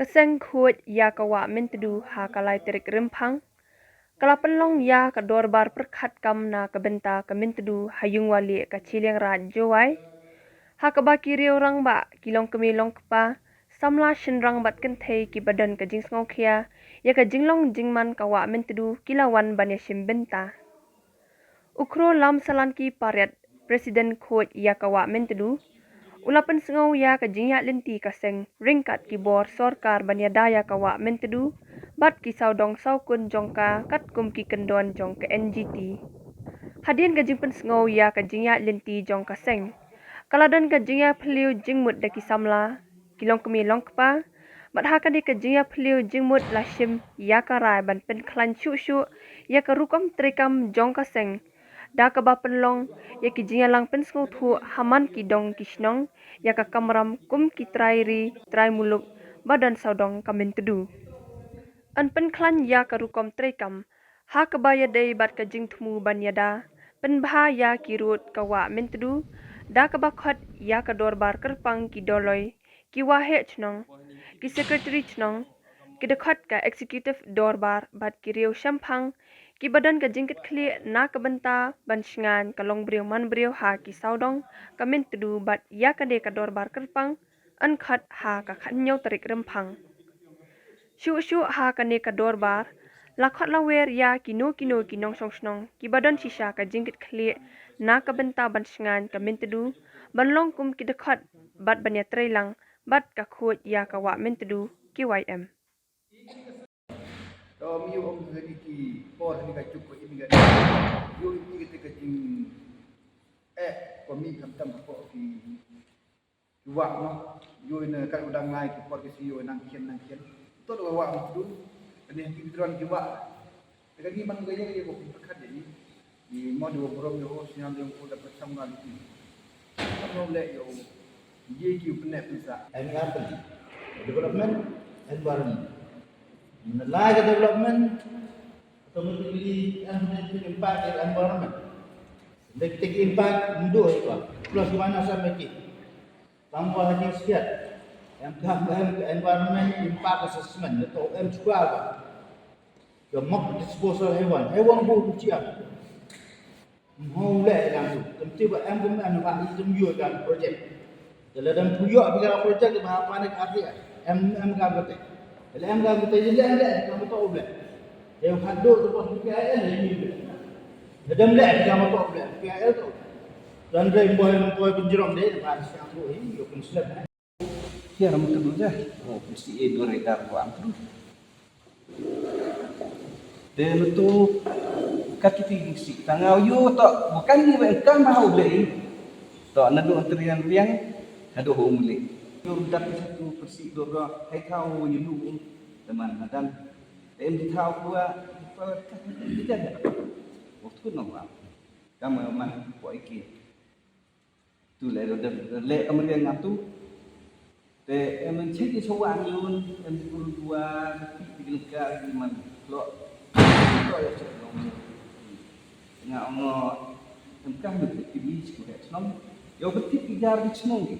Keseng khut ya kawa mentedu ha kalai terik rempang. Kala penlong ya kador bar perkhat kam na kebenta kementedu hayung wali ka chiliang rat jowai. Ha kabaki riu rang ba kilong kemilong kepa. Samla shinrang bat kenthei ki badan ka jing sngau khia. Ya ka jinglong jingman kawa mentedu kilawan banya shimbenta. Ukro lam salan ki pariat Presiden khut ya kawa mentedu. Ulapan sengau ya ka jingya lenti kaseng ringkat ki bor sorkar banya daya kawa mentedu bat ki saudong saukun jongka kat kum ki kendon jong ke NGT. Hadian ka jingpen sengau ya ka jingya lenti jong kaseng. Kaladan ka jingya peliu jingmut daki samla kilong kemi long kepa bat ha ka di ka jingya peliu jingmut lashim ya ka rai ban pen klan shu ya ka rukom trekam jong kaseng. Da ka ba penlong ya ki jingya lang pen sengau thu haman ki dong kishnong ya ka kamram kum ki trai muluk badan saudong kamen tedu. An pen klan ya ka rukom trekam ha ka ba ya dei bat ka jing thmu ban yada pen bha ya ki rut ka wa men tedu da ka ba khat ya ka dor bar kerpang ki doloi ki wa he chnong ki secretary chnong ki dekhat ka executive dor bar bat ki riu shampang ki badan ka jingkit khli na ka benta ban shngan ka long briu man briu ha ki saudong kamen tedu bat ya ka de ka dor bar kerpang an khat ha ka khat nyau tarik rempang shu ha ka ne ka dor bar la khat la wer ya ki no ki nong song snong ki badan shisha ka jingkit khli na ka benta ban shngan kamen tedu ban long kum ki dekhat bat ban ya trailang bat ka khut ya ka wa men tedu KYM. Om yu om zagi ki por ni ka cukup ini kan. Yu ini kita kecing komi kam tam ko ki wa no. Yu ne kan udang lai ki por ki yu nang kien. Tu do wa tu. Ini ki bidron ki wa. Dekat ni man gaya ye ko perkat jadi. Di modu brom yo siang yang ko dapat samgal ki. Kalau le yo ye ki penek bisa. Environment, development, environment. Like development, automatically impact the environment. They take impact mudah juga. Plus mana saya make tambah lagi sekian. Yang environment impact assessment atau M2 apa? Kemak disposal hewan buat siap. Mulai langsung. Tentu em cũng ăn vào trong nhiều cái project. Jadi dalam puyok bila project apa nak arti em kan betul. Kalau em kan betul jadi ada kamu tahu boleh. Yang hadu tu pun PIL ini. Dalam lek kamu tahu boleh PIL tu. Dan dari boy penjerong dia depan siang tu ini yo consider. Ya ramu tu dulu dah. Oh mesti dua redar buang tu. Dan tu kaki tinggi si tangau yo tak bukan ni bukan mahu beli. Tak nadu antrian liang nadu umli. Yo dapat satu persi dua hai kau yulu teman dan em di tahu gua tidak ada. Waktu nongak. Kamu man buat iki. Tu le amrian ngatu. Te em cek di sowan yun em di dua tiga di man lo ya cek dong. Nga ono em kan betul TV sekolah. Yo betul 3 hari seminggu.